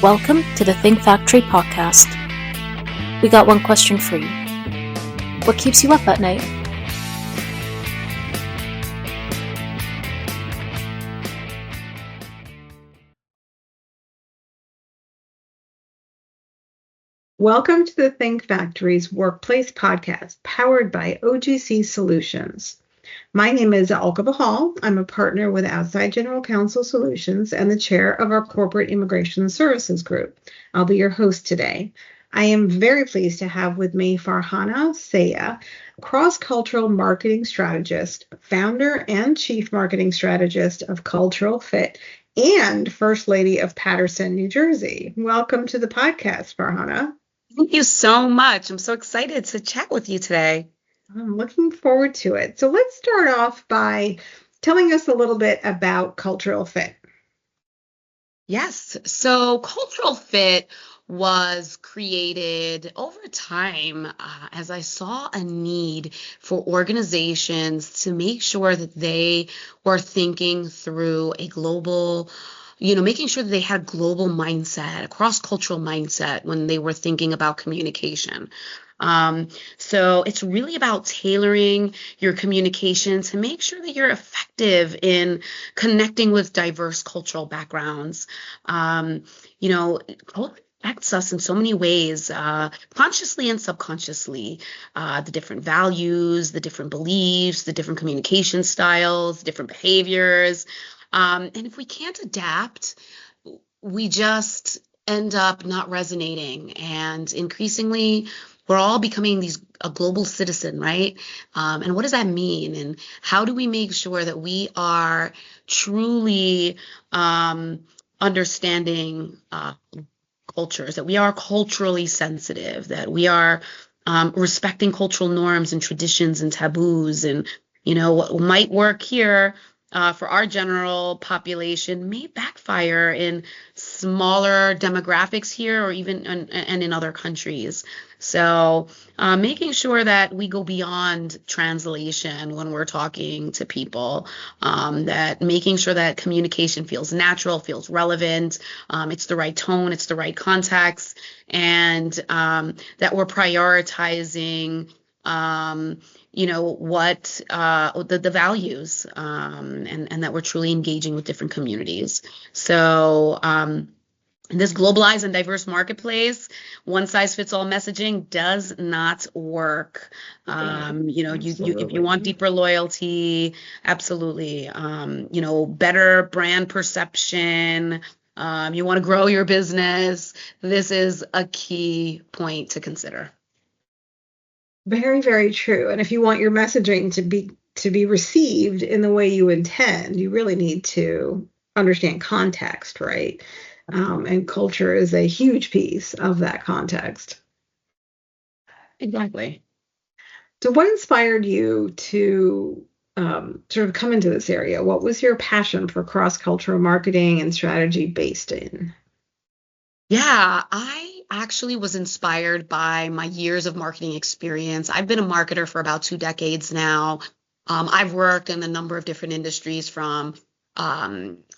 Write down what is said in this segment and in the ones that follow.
Welcome to the Think Factory podcast. We got one question for you. What keeps you up at night? Welcome to the Think Factory's Workplace Podcast, powered by OGC Solutions. My name is Alka Bahal. I'm a partner with Outside General Counsel Solutions and the chair of our Corporate Immigration Services Group. I'll be your host today. I am very pleased to have with me Farhanna Sayegh, cross-cultural marketing strategist, founder and chief marketing strategist of Cultural Fit, and First Lady of Paterson, New Jersey. Welcome to the podcast, Farhanna. Thank you so much. I'm so excited to chat with you today. I'm looking forward to it. So let's start off by telling us a little bit about Cultural Fit. Yes. So Cultural Fit was created over time as I saw a need for organizations to make sure that they were thinking through a global, making sure that they had a global mindset, a cross-cultural mindset when they were thinking about communication. So it's really about tailoring your communication to make sure that you're effective in connecting with diverse cultural backgrounds. Culture affects us in so many ways, consciously and subconsciously. The different values, the different beliefs, the different communication styles, different behaviors. And if we can't adapt, we just end up not resonating. And increasingly, we're all becoming a global citizen, right? And what does that mean? And how do we make sure that we are truly understanding cultures, that we are culturally sensitive, that we are respecting cultural norms and traditions and taboos, and what might work here for our general population may backfire in smaller demographics here or even and in other countries. So making sure that we go beyond translation when we're talking to people, that making sure that communication feels natural, feels relevant, it's the right tone, it's the right context, and that we're prioritizing what the values, and that we're truly engaging with different communities. So in this globalized and diverse marketplace, one size fits all messaging does not work. If you want deeper loyalty, absolutely. Better brand perception. You want to grow your business. This is a key point to consider. Very, very true. And if you want your messaging to be received in the way you intend, you really need to understand context, right? And culture is a huge piece of that context. Exactly. So what inspired you to sort of come into this area? What was your passion for cross-cultural marketing and strategy based in? Yeah, I actually was inspired by my years of marketing experience. I've been a marketer for about 2 decades now. I've worked in a number of different industries, from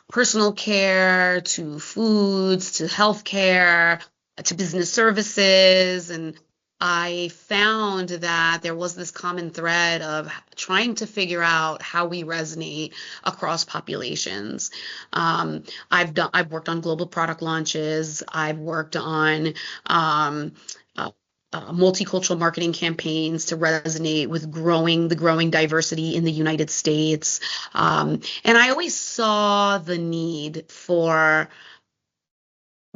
personal care to foods to healthcare to business services. And I found that there was this common thread of trying to figure out how we resonate across populations. I've worked on global product launches. I've worked on multicultural marketing campaigns to resonate with the growing diversity in the United States. And I always saw the need for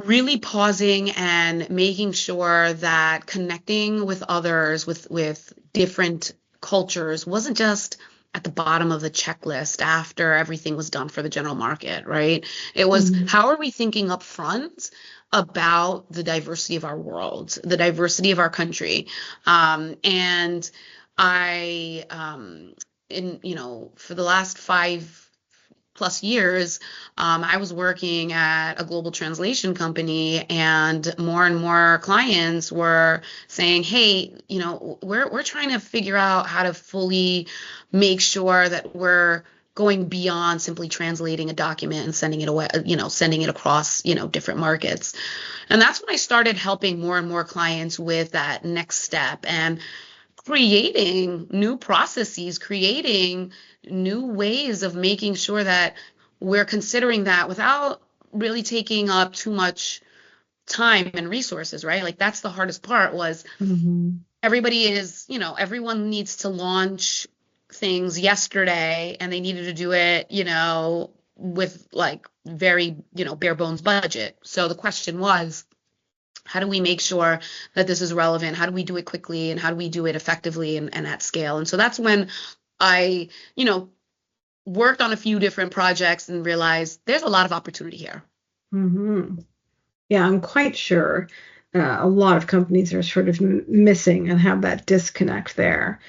really pausing and making sure that connecting with others with different cultures wasn't just at the bottom of the checklist after everything was done for the general market, right? It was, how are we thinking up front about the diversity of our world, the diversity of our country? And I, for the last 5+ years, I was working at a global translation company, and more clients were saying, hey, we're trying to figure out how to fully make sure that we're going beyond simply translating a document and sending it away, sending it across, different markets. And that's when I started helping more and more clients with that next step and creating new processes, creating new ways of making sure that we're considering that without really taking up too much time and resources, right? Like that's the hardest part was everyone needs to launch things yesterday and they needed to do it, with like very, bare bones budget. So the question was, how do we make sure that this is relevant? How do we do it quickly and how do we do it effectively and at scale? And so that's when I, worked on a few different projects and realized there's a lot of opportunity here. Yeah, I'm quite sure a lot of companies are sort of missing and have that disconnect there.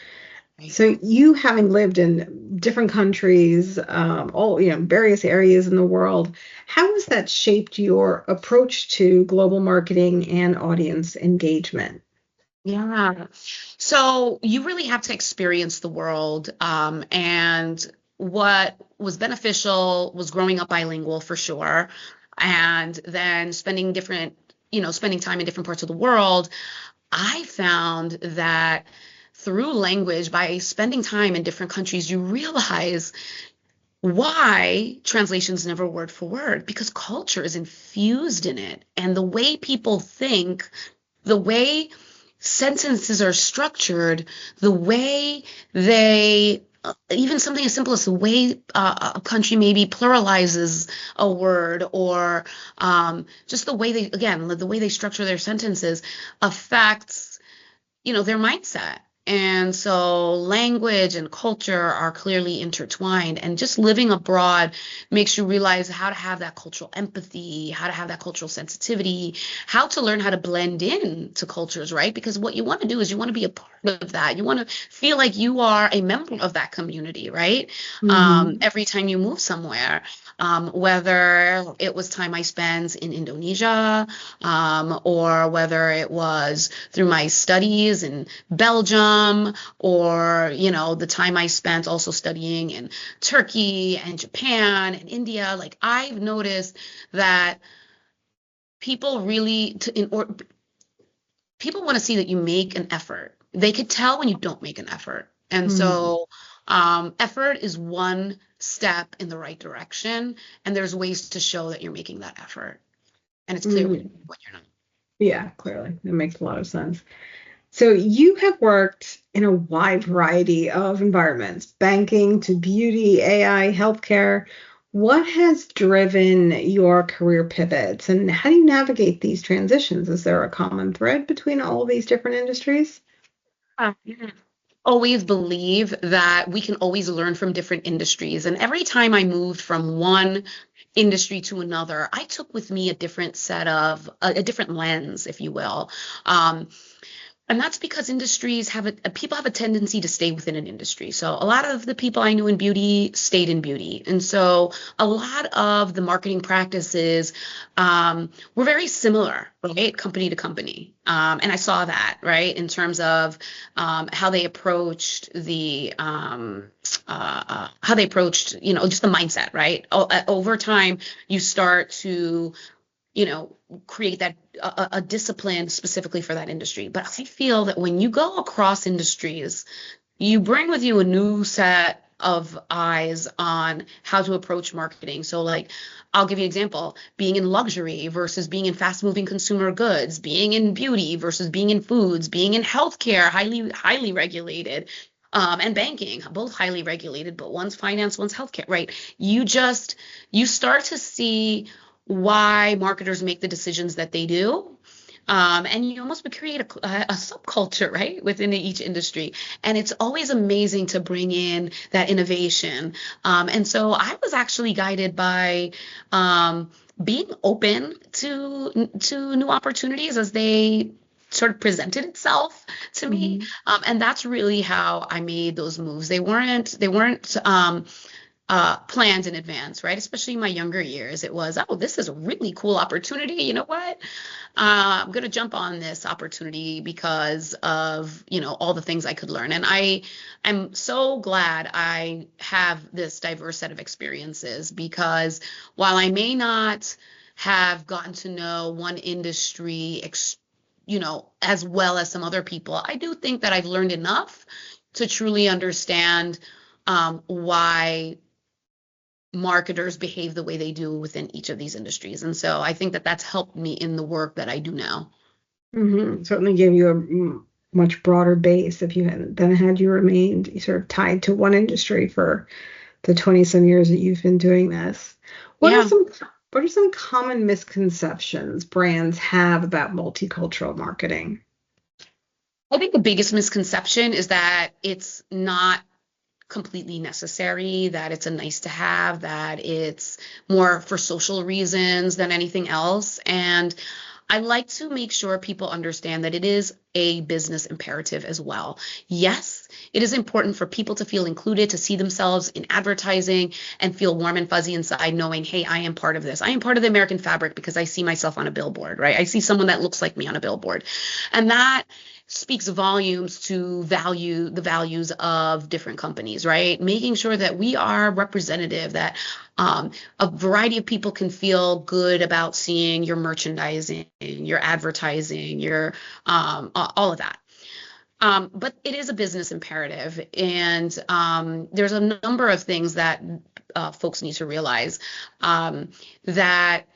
Right. So you having lived in different countries, various areas in the world, how has that shaped your approach to global marketing and audience engagement? Yeah. So you really have to experience the world. And what was beneficial was growing up bilingual for sure. And then spending time in different parts of the world. I found that through language, by spending time in different countries, you realize why translation's never word for word, because culture is infused in it. And the way people think, the way sentences are structured, the way they, even something as simple as the way a country maybe pluralizes a word, or just the way they structure their sentences affects, their mindset. And so language and culture are clearly intertwined, and just living abroad makes you realize how to have that cultural empathy, how to have that cultural sensitivity, how to learn how to blend in to cultures, right? Because what you want to do is you want to be a part of that. You want to feel like you are a member of that community, right? Every time you move somewhere, whether it was time I spent in Indonesia, or whether it was through my studies in Belgium, or, the time I spent also studying in Turkey and Japan and India. Like I've noticed that people really, people want to see that you make an effort. They could tell when you don't make an effort. And so effort is one step in the right direction. And there's ways to show that you're making that effort. And it's clear when you're not. Yeah, clearly. That makes a lot of sense. So you have worked in a wide variety of environments, banking to beauty, AI, healthcare. What has driven your career pivots, and how do you navigate these transitions? Is there a common thread between all of these different industries? Always believe that we can always learn from different industries. And every time I moved from one industry to another, I took with me a different lens, if you will. And that's because industries people have a tendency to stay within an industry. So a lot of the people I knew in beauty stayed in beauty. And so a lot of the marketing practices were very similar, right? Company to company. And I saw that, right? In terms of how they approached just the mindset, right? Over time, you start to create that a discipline specifically for that industry. But I feel that when you go across industries, you bring with you a new set of eyes on how to approach marketing. So like, I'll give you an example, being in luxury versus being in fast moving consumer goods, being in beauty versus being in foods, being in healthcare, highly regulated, and banking, both highly regulated, but one's finance, one's healthcare, right? You start to see why marketers make the decisions that they do. And you almost create a subculture, right, within each industry. And it's always amazing to bring in that innovation. And so I was actually guided by being open to new opportunities as they sort of presented itself to me. And that's really how I made those moves. They weren't planned in advance, right? Especially in my younger years, it was, oh, this is a really cool opportunity. You know what? I'm going to jump on this opportunity because of, all the things I could learn. And I'm so glad I have this diverse set of experiences, because while I may not have gotten to know one industry, as well as some other people, I do think that I've learned enough to truly understand why marketers behave the way they do within each of these industries. And so I think that that's helped me in the work that I do now. Certainly gave you a much broader base if you hadn't than had you remained sort of tied to one industry for the 20 some years that you've been doing this. What are some common misconceptions brands have about multicultural marketing? I think the biggest misconception is that it's not completely necessary, that it's a nice to have, that it's more for social reasons than anything else. And I like to make sure people understand that it is a business imperative as well. Yes, it is important for people to feel included, to see themselves in advertising and feel warm and fuzzy inside, knowing, hey, I am part of this. I am part of the American fabric because I see myself on a billboard, right? I see someone that looks like me on a billboard. And that speaks volumes to the values of different companies, right? Making sure that we are representative, that a variety of people can feel good about seeing your merchandising, your advertising, your all of that. But it is a business imperative, and there's a number of things that folks need to realize, that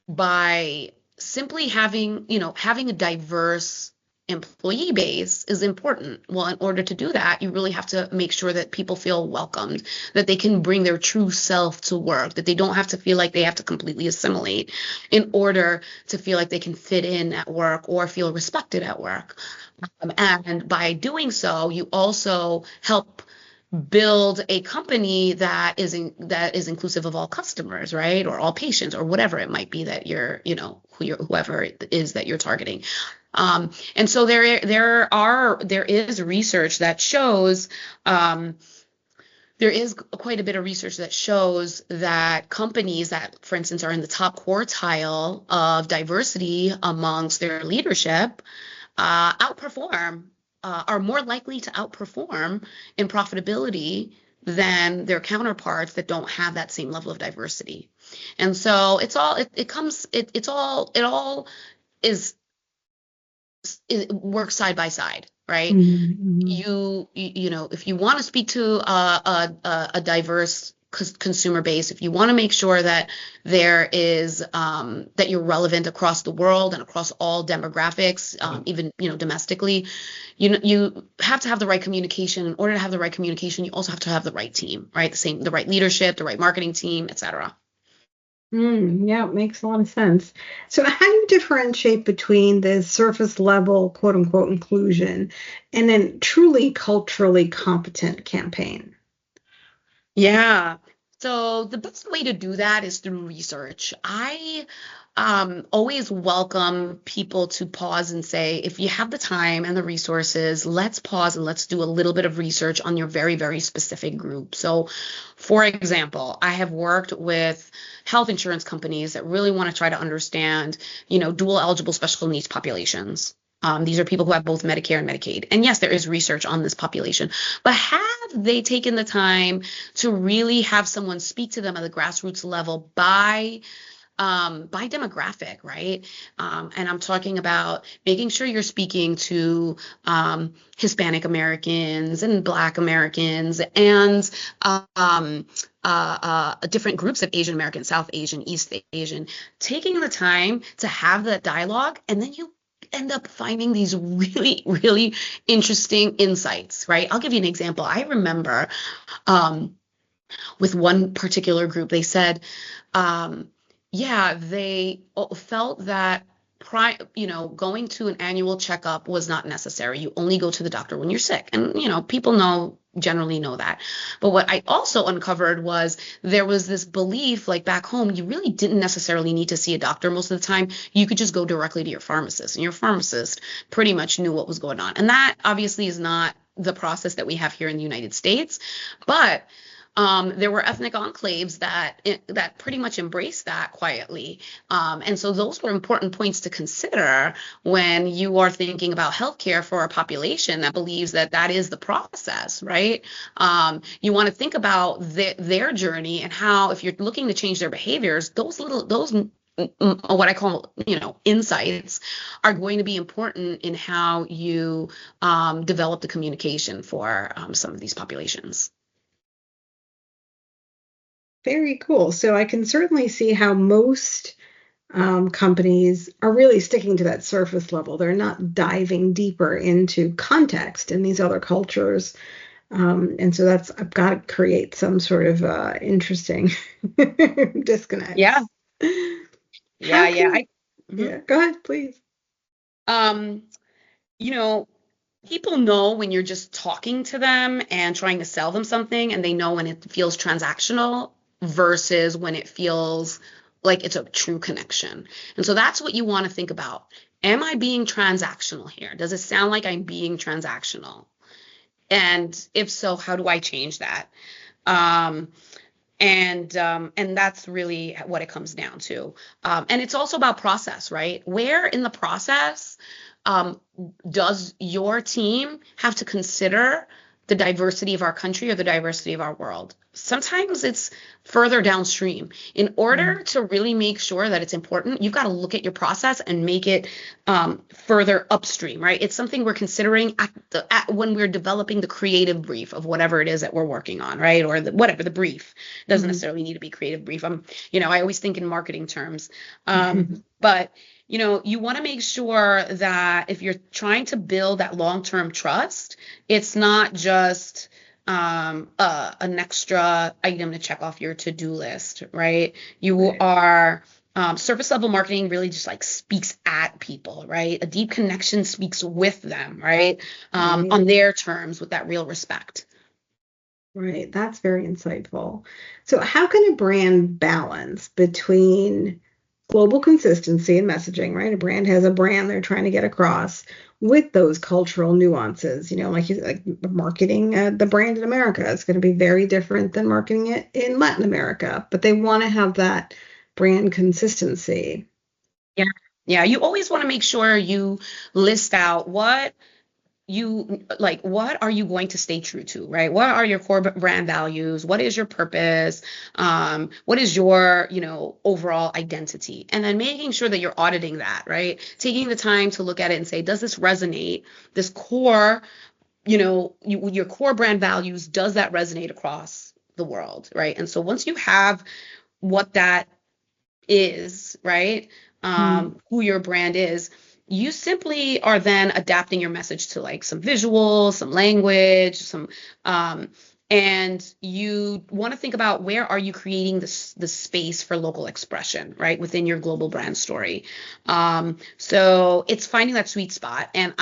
by simply having a diverse employee base is important. Well, in order to do that, you really have to make sure that people feel welcomed, that they can bring their true self to work, that they don't have to feel like they have to completely assimilate in order to feel like they can fit in at work or feel respected at work. And by doing so, you also help build a company that is inclusive of all customers, right? Or all patients, or whatever it might be that whoever it is that you're targeting. And so there is research that shows, there is quite a bit of research that shows that companies that, for instance, are in the top quartile of diversity amongst their leadership are more likely to outperform in profitability than their counterparts that don't have that same level of diversity. And so it works side by side, right? You know, if you want to speak to a diverse consumer base, if you want to make sure that there is that you're relevant across the world and across all demographics, even domestically, you have to have the right communication. In order to have the right communication, you also have to have the right team, right? The right leadership, the right marketing team, etc. Yeah, it makes a lot of sense. So how do you differentiate between the surface level, quote unquote, inclusion and then truly culturally competent campaign? Yeah. So the best way to do that is through research. I always welcome people to pause and say, if you have the time and the resources, let's pause and let's do a little bit of research on your very, very specific group. So, for example, I have worked with health insurance companies that really want to try to understand, dual eligible special needs populations. These are people who have both Medicare and Medicaid. And yes, there is research on this population, but have they taken the time to really have someone speak to them at the grassroots level by demographic, right? And I'm talking about making sure you're speaking to Hispanic Americans and Black Americans and different groups of Asian Americans, South Asian, East Asian, taking the time to have that dialogue, and then you end up finding these really, really interesting insights, right? I'll give you an example. I remember with one particular group, they said, they felt that going to an annual checkup was not necessary. You only go to the doctor when you're sick. And, people generally know that. But what I also uncovered was there was this belief, like back home, you really didn't necessarily need to see a doctor most of the time. You could just go directly to your pharmacist, and your pharmacist pretty much knew what was going on. And that obviously is not the process that we have here in the United States. But there were ethnic enclaves that pretty much embraced that quietly. And so those were important points to consider when you are thinking about healthcare for a population that believes that that is the process, right? You want to think about their journey and how, if you're looking to change their behaviors, those what I call, insights are going to be important in how you develop the communication for some of these populations. Very cool. So I can certainly see how most companies are really sticking to that surface level. They're not diving deeper into context in these other cultures. And so I've got to create some sort of interesting disconnect. Yeah. Yeah. Go ahead, please. People know when you're just talking to them and trying to sell them something, and they know when it feels transactional versus when it feels like it's a true connection. And so that's what you want to think about. Am I being transactional here? Does it sound like I'm being transactional? And if so, how do I change that? And that's really what it comes down to. And it's also about process, right? Where in the process does your team have to consider the diversity of our country or the diversity of our world? Sometimes it's further downstream. In order to really make sure that it's important, you've got to look at your process and make it further upstream, right? It's something we're considering when we're developing the creative brief of whatever it is that we're working on, right? Or whatever the brief doesn't necessarily need to be creative brief. I always think in marketing terms, but you want to make sure that if you're trying to build that long-term trust, it's not just an extra item to check off your to-do list, right? You are surface level marketing really just like speaks at people, right? A deep connection speaks with them, right? On their terms with that real respect. Right. That's very insightful. So how can a brand balance between global consistency and messaging, right? A brand has a brand they're trying to get across with those cultural nuances, like marketing the brand in America. It's going to be very different than marketing it in Latin America, but they want to have that brand consistency. Yeah. Yeah. You always want to make sure you list out what are you going to stay true to, right? What are your core brand values? What is your purpose? What is your, overall identity? And then making sure that you're auditing that, right? Taking the time to look at it and say, does this resonate? This core, your core brand values, does that resonate across the world, right? And so once you have what that is, right? Who your brand is, you simply are then adapting your message to like some visuals, some language, and you want to think about where are you creating the space for local expression, right, within your global brand story. So it's finding that sweet spot. And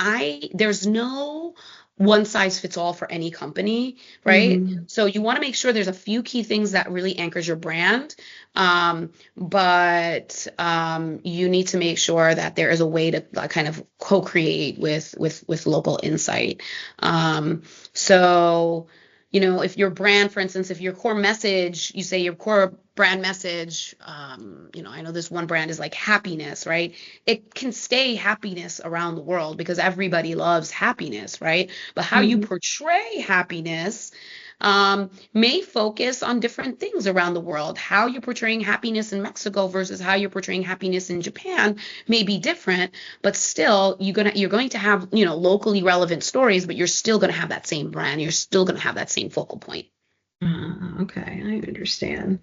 there's no one size fits all for any company, right? So you want to make sure there's a few key things that really anchors your brand. But you need to make sure that there is a way to kind of co-create with local insight. So, if your brand, for instance, if your core message, you say your core brand message, I know this one brand is like happiness, right? It can stay happiness around the world because everybody loves happiness, right? But how you portray happiness may focus on different things around the world. How you're portraying happiness in Mexico versus how you're portraying happiness in Japan may be different, but still you're going to have, locally relevant stories, but you're still going to have that same brand. You're still going to have that same focal point. Okay, I understand.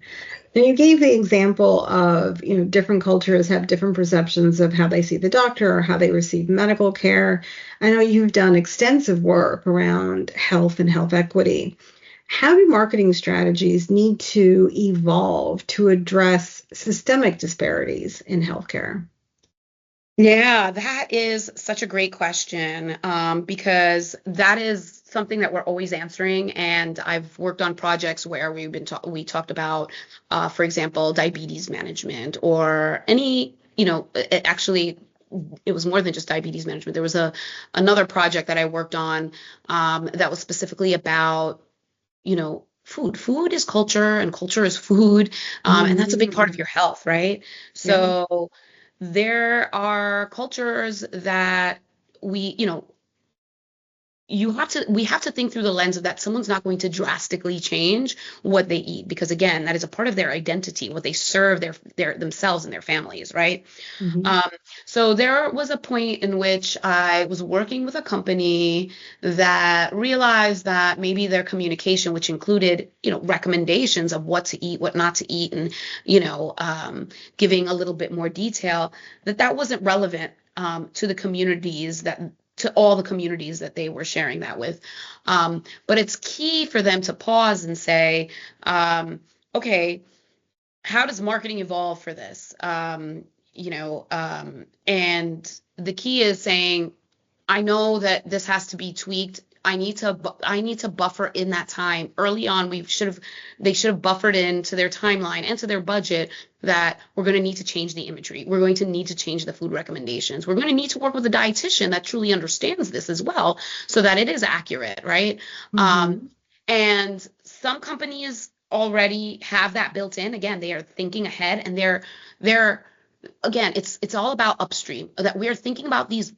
And you gave the example of, different cultures have different perceptions of how they see the doctor or how they receive medical care. I know you've done extensive work around health and health equity. How do marketing strategies need to evolve to address systemic disparities in healthcare? Yeah, that is such a great question, because that is something that we're always answering. And I've worked on projects where we talked about, for example, diabetes management or any, actually, it was more than just diabetes management. There was another project that I worked on that was specifically about, food. Food is culture, and culture is food, and that's a big part of your health, right? So there are cultures that we have to think through the lens of that someone's not going to drastically change what they eat, because again, that is a part of their identity, what they serve their themselves and their families, right? So there was a point in which I was working with a company that realized that maybe their communication, which included, recommendations of what to eat, what not to eat, and, giving a little bit more detail, that wasn't relevant to all the communities that they were sharing that with. But it's key for them to pause and say, okay, how does marketing evolve for this? And the key is saying, I know that this has to be tweaked. I need to buffer in that time early on. They should have buffered into their timeline and to their budget that we're going to need to change the imagery. We're going to need to change the food recommendations. We're going to need to work with a dietitian that truly understands this as well, so that it is accurate, right? And some companies already have that built in. Again, they are thinking ahead, and they're again, it's all about upstream, that we're thinking about these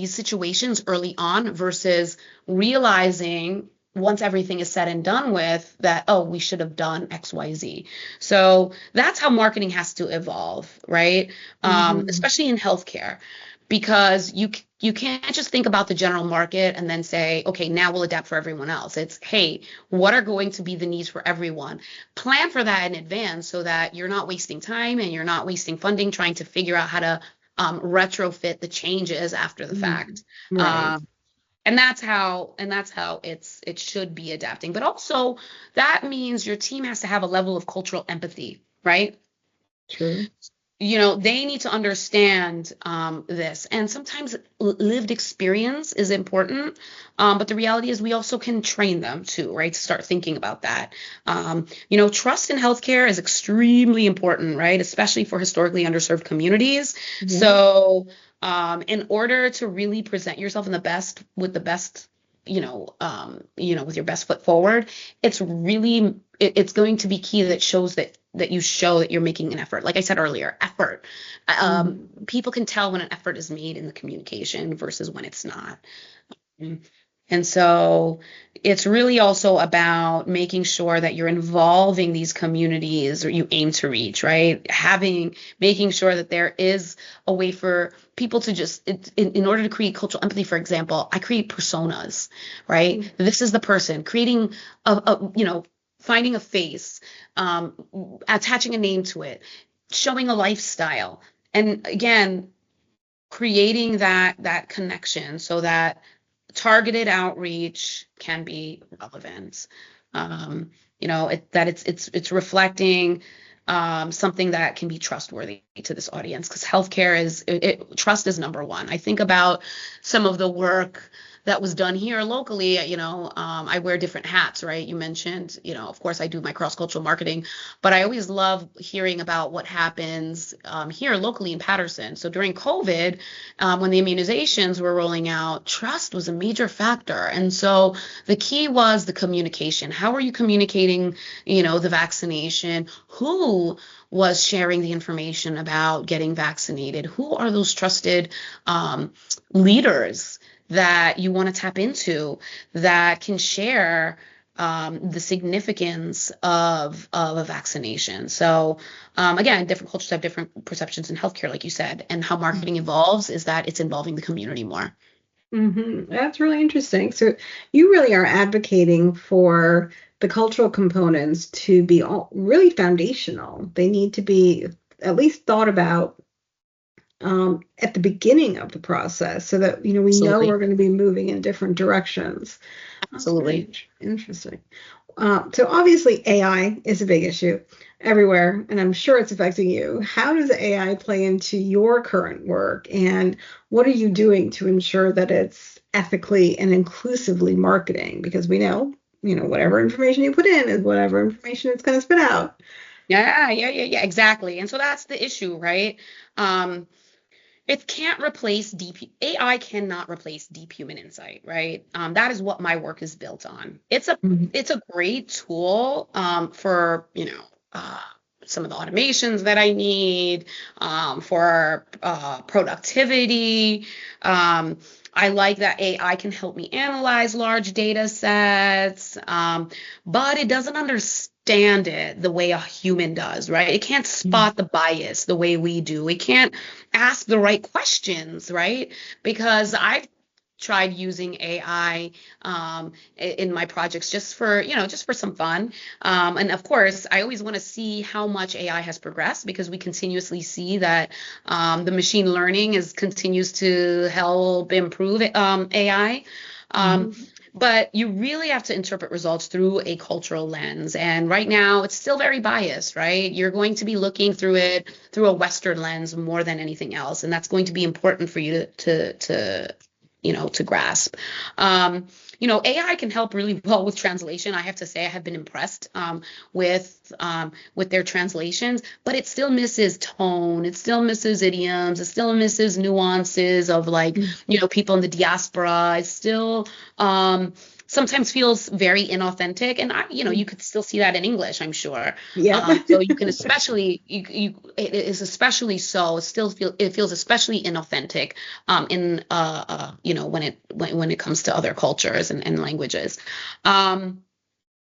situations early on versus realizing once everything is said and done with that, oh, we should have done XYZ. So that's how marketing has to evolve, right? Especially in healthcare, because you can't just think about the general market and then say, okay, now we'll adapt for everyone else. It's, hey, what are going to be the needs for everyone? Plan for that in advance so that you're not wasting time and you're not wasting funding trying to figure out how to retrofit the changes after the fact. Right. And that's how it should be adapting. But also that means your team has to have a level of cultural empathy, right? True. They need to understand this. And sometimes lived experience is important. But the reality is we also can train them too, right? To start thinking about that. Trust in healthcare is extremely important, right? Especially for historically underserved communities. So in order to really present yourself with your best foot forward, it's going to be key that you show that you're making an effort. Like I said earlier, effort. People can tell when an effort is made in the communication versus when it's not. And so it's really also about making sure that you're involving these communities or you aim to reach, right? Making sure that there is a way for people to just, in order to create cultural empathy, for example, I create personas, right? This is the person, creating finding a face, attaching a name to it, showing a lifestyle. And again, creating that connection so that targeted outreach can be relevant. It's reflecting something that can be trustworthy to this audience, because healthcare trust is number one. I think about some of the work that was done here locally. I wear different hats, right? You mentioned, of course I do my cross-cultural marketing, but I always love hearing about what happens here locally in Paterson. So during COVID, when the immunizations were rolling out, trust was a major factor. And so the key was the communication. How are you communicating, the vaccination? Who was sharing the information about getting vaccinated? Who are those trusted leaders that you want to tap into that can share the significance of a vaccination? So again, different cultures have different perceptions in healthcare, like you said, and how marketing evolves is that it's involving the community more. That's really interesting. So you really are advocating for the cultural components to be really foundational. They need to be at least thought about at the beginning of the process, so that we know we're going to be moving in different directions. Absolutely. Interesting. So obviously AI is a big issue everywhere, and I'm sure it's affecting you. How does AI play into your current work, and what are you doing to ensure that it's ethically and inclusively marketing? Because we know, whatever information you put in is whatever information it's going to spit out. Yeah, exactly. And so that's the issue, right? It can't replace AI cannot replace deep human insight, right? That is what my work is built on. Mhm. It's a great tool for, some of the automations that I need, for productivity. Um, I like that AI can help me analyze large data sets, but it doesn't understand it the way a human does, right? It can't spot the bias the way we do. It can't ask the right questions, right? Because I've tried using AI in my projects just for, just for some fun. And of course, I always want to see how much AI has progressed because we continuously see that the machine learning continues to help improve AI. Um, Mhm. but you really have to interpret results through a cultural lens. And right now, it's still very biased, right? You're going to be looking through it through a Western lens more than anything else, and that's going to be important for you to grasp. Um, AI can help really well with translation. I have to say, I have been impressed with their translations, but it still misses tone. It still misses idioms. It still misses nuances of like, people in the diaspora. It still sometimes feels very inauthentic, and you could still see that in English, I'm sure. Yep. So you can especially it is especially so. It feels especially inauthentic in when it comes to other cultures and languages. Um,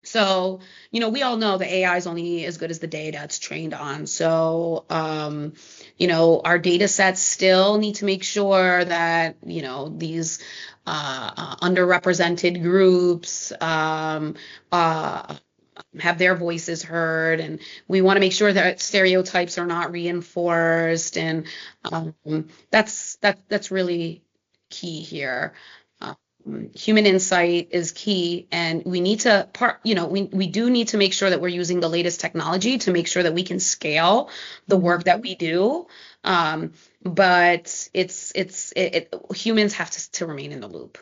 so, we all know that AI is only as good as the data it's trained on. So, our data sets still need to make sure that, these underrepresented groups have their voices heard, and we want to make sure that stereotypes are not reinforced, and um, that's really key here. Human insight is key, and we need to we do need to make sure that we're using the latest technology to make sure that we can scale the work that we do. But humans have to remain in the loop.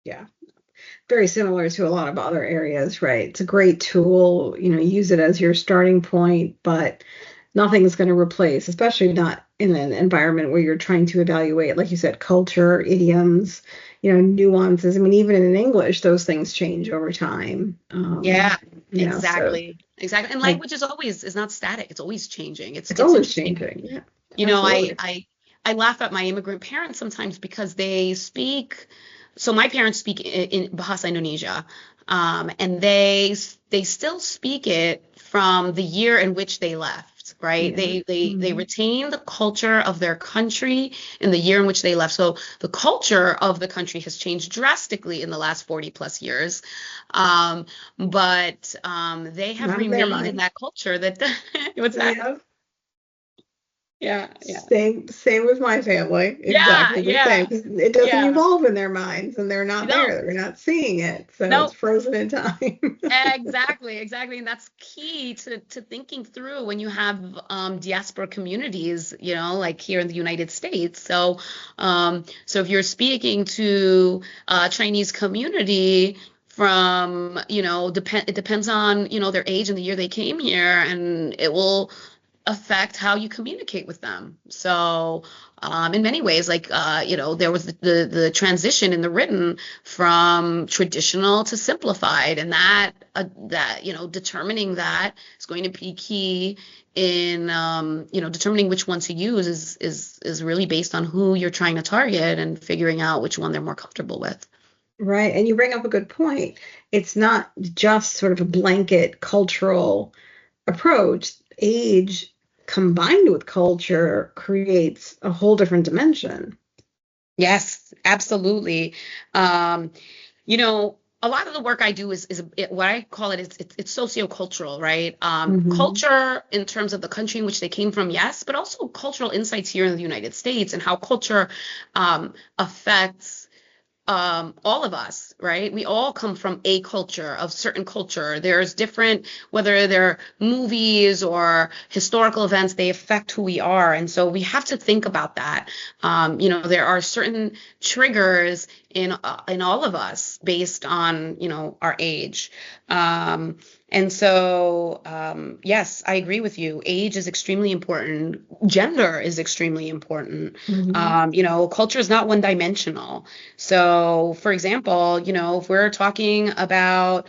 Yeah. Very similar to a lot of other areas, right? It's a great tool, use it as your starting point, but nothing is going to replace, especially not in an environment where you're trying to evaluate, like you said, culture, idioms, nuances. I mean, even in English, those things change over time. Yeah, So exactly. And like language is not static. It's always changing. it's It's always interesting. changing. Yeah, You know, I absolutely. I I laugh at my immigrant parents sometimes because they speak. So my parents speak in Bahasa Indonesia, and they still speak it from the year in which they left, right? Yeah. They Mhm. retain the culture of their country in the year in which they left. So the culture of the country has changed drastically in the last 40 plus years. Um, but they have Not in their remained in mind. that culture that what's that? Yeah. Yeah, yeah. Same with my family. Yeah, Exactly the same. yeah, 'Cause it doesn't yeah. evolve in their minds, and they're not No, there. They're not seeing it, so it's no, frozen in time. exactly. And that's key to thinking through when you have diaspora communities, like here in the United States. So if you're speaking to a Chinese community from, it depends on, their age and the year they came here, and it will affect how you communicate with them. So, in many ways, like there was the transition in the written from traditional to simplified, and that determining that is going to be key in determining which one to use is really based on who you're trying to target and figuring out which one they're more comfortable with. Right. And you bring up a good point. It's not just sort of a blanket cultural approach. Age combined with culture creates a whole different dimension. Yes, absolutely. Um, a lot of the work I do is what I call it's sociocultural, right? Hmm. Culture in terms of the country in which they came from, yes, but also cultural insights here in the United States and how culture affects all of us, right? We all come from a culture, of certain culture. There's different, whether they're movies or historical events, they affect who we are. And so we have to think about that. There are certain triggers in all of us based on, our age. And so, yes, I agree with you. Age is extremely important. Gender is extremely important. Culture is not one dimensional. So, for example, if we're talking about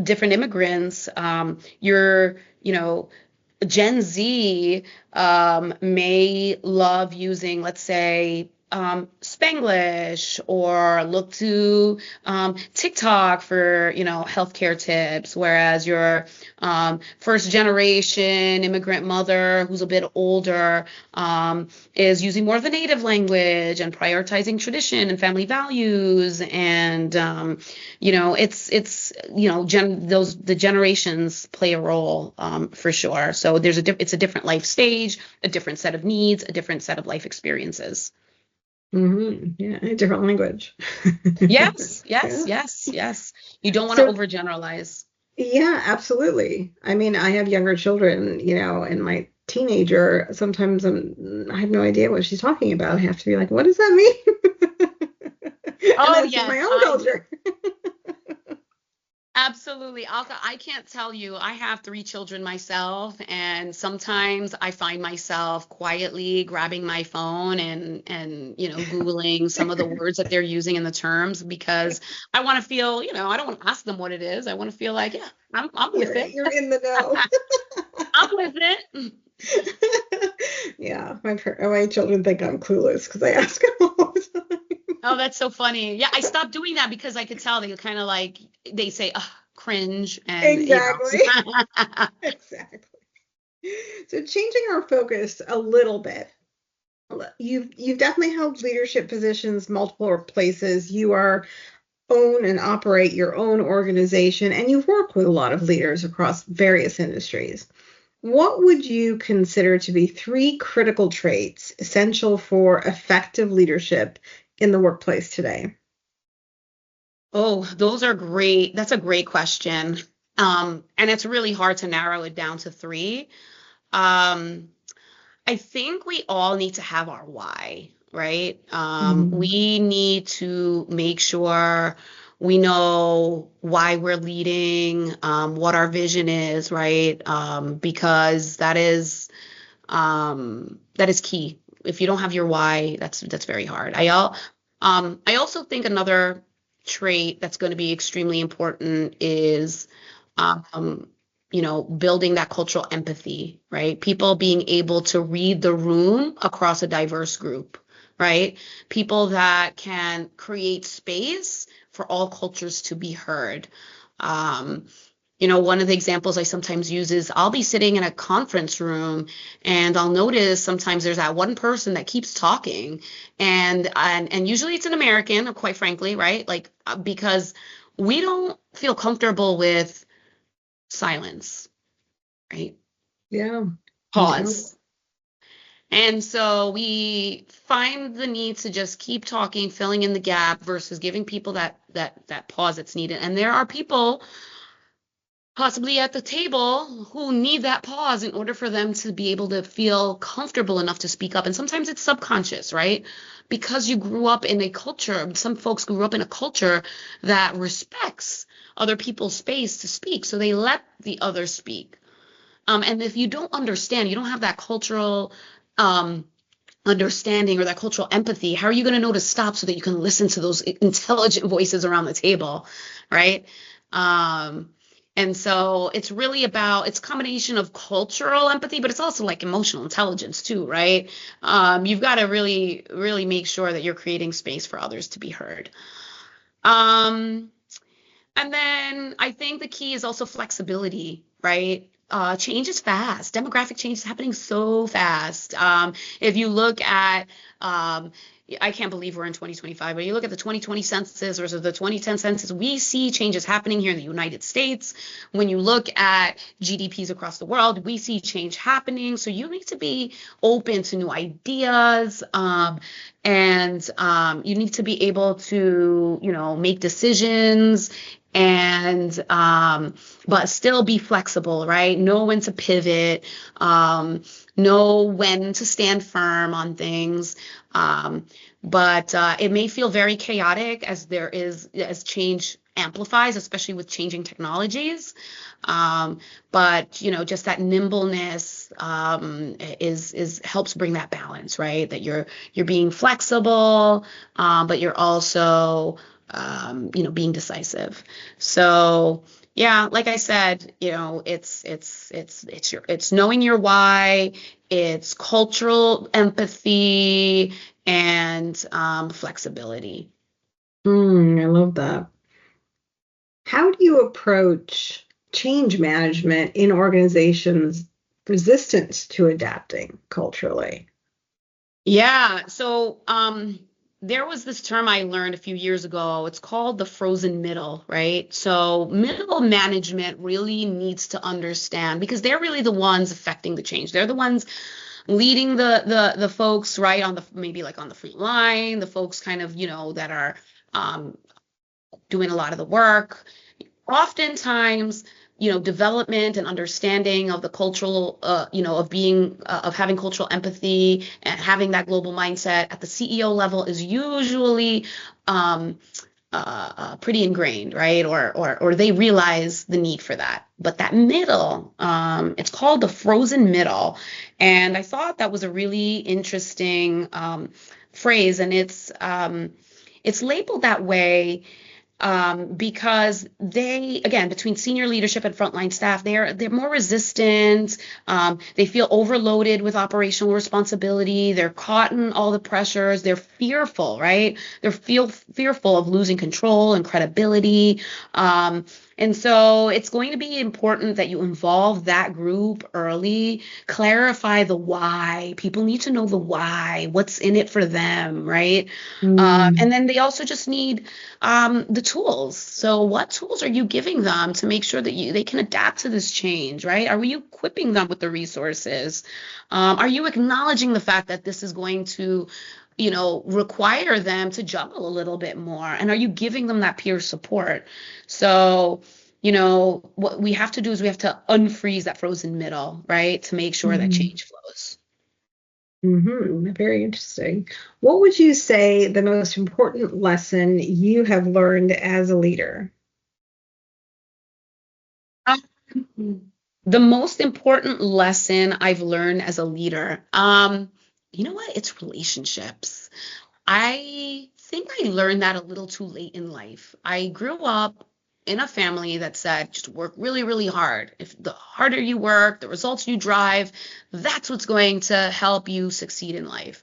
different immigrants, Gen Z may love using, let's say, Spanglish, or look to TikTok for, healthcare tips, whereas your first generation immigrant mother who's a bit older is using more of the native language and prioritizing tradition and family values. And the generations play a role for sure. So it's a different life stage, a different set of needs, a different set of life experiences. Yeah, a different language. Yes. You don't want to overgeneralize. Yeah, absolutely. I mean, I have younger children, and my teenager, sometimes I have no idea what she's talking about. I have to be like, what does that mean? Oh, that's just my own culture. Absolutely. Alka, I can't tell you, I have 3 children myself, and sometimes I find myself quietly grabbing my phone and Googling some of the words that they're using in the terms, because I want to feel, I don't want to ask them what it is. I want to feel like, yeah, I'm with it. You're in the know. I'm with it. Yeah, my children think I'm clueless because I ask them all the time. Oh, that's so funny. Yeah, I stopped doing that because I could tell they kind of like, they say, cringe. And exactly. Exactly. So changing our focus a little bit. You've definitely held leadership positions multiple places. You own and operate your own organization, and you've worked with a lot of leaders across various industries. What would you consider to be 3 critical traits essential for effective leadership in the workplace today? Oh, those are great. That's a great question. And it's really hard to narrow it down to 3. I think we all need to have our why, right? We need to make sure we know why we're leading, what our vision is, right? Because that is key. If you don't have your why, that's very hard. I also think another trait that's going to be extremely important is building that cultural empathy, right? People being able to read the room across a diverse group, right? People that can create space for all cultures to be heard. One of the examples I sometimes use is I'll be sitting in a conference room and I'll notice sometimes there's that one person that keeps talking, and usually it's an American, quite frankly, right? Like, because we don't feel comfortable with silence, right? Yeah. Pause. And so we find the need to just keep talking, filling in the gap versus giving people that pause that's needed. And there are people possibly at the table who need that pause in order for them to be able to feel comfortable enough to speak up. And sometimes it's subconscious, right? Because you grew up in a culture, some folks grew up in a culture that respects other people's space to speak. So they let the others speak. And if you don't understand, you don't have that cultural understanding or that cultural empathy, how are you going to know to stop so that you can listen to those intelligent voices around the table, right? And so it's really it's a combination of cultural empathy, but it's also like emotional intelligence too, right? You've got to really, really make sure that you're creating space for others to be heard. And then I think the key is also flexibility, right? Change is fast. Demographic change is happening so fast. If you look at, I can't believe we're in 2025, but you look at the 2020 census versus the 2010 census, we see changes happening here in the United States. When you look at GDPs across the world, we see change happening. So you need to be open to new ideas, and you need to be able to, make decisions and but still be flexible, right? Know when to pivot, know when to stand firm on things. But it may feel very chaotic as change amplifies, especially with changing technologies. But just that nimbleness is helps bring that balance, right? That you're being flexible, but you're also being decisive. So yeah, like I said, it's knowing your why, it's cultural empathy and flexibility. I love that. How do you approach change management in organizations resistant to adapting culturally? Yeah, so there was this term I learned a few years ago. It's called the frozen middle, right? So middle management really needs to understand because they're really the ones affecting the change. They're the ones leading the folks right on the maybe like on the front line, the folks kind of, that are um, doing a lot of the work. Oftentimes, development and understanding of the cultural, of having cultural empathy and having that global mindset at the CEO level is usually pretty ingrained, right? Or they realize the need for that. But that middle, it's called the frozen middle, and I thought that was a really interesting phrase, and it's labeled that way because they, again, between senior leadership and frontline staff, they're more resistant. They feel overloaded with operational responsibility. They're caught in all the pressures. They're fearful, right? They're fearful of losing control and credibility. And so it's going to be important that you involve that group early, clarify the why. People need to know the why, what's in it for them, right? And then they also just need the tools. So what tools are you giving them to make sure that they can adapt to this change, right? Are you equipping them with the resources? Are you acknowledging the fact that this is going to, require them to juggle a little bit more? And are you giving them that peer support? So, what we have to do is we have to unfreeze that frozen middle, right? To make sure that change flows. Very interesting. What would you say the most important lesson you have learned as a leader? The most important lesson I've learned as a leader, you know what? It's relationships. I think I learned that a little too late in life. I grew up in a family that said just work really, really hard. If the harder you work, the results you drive, that's what's going to help you succeed in life.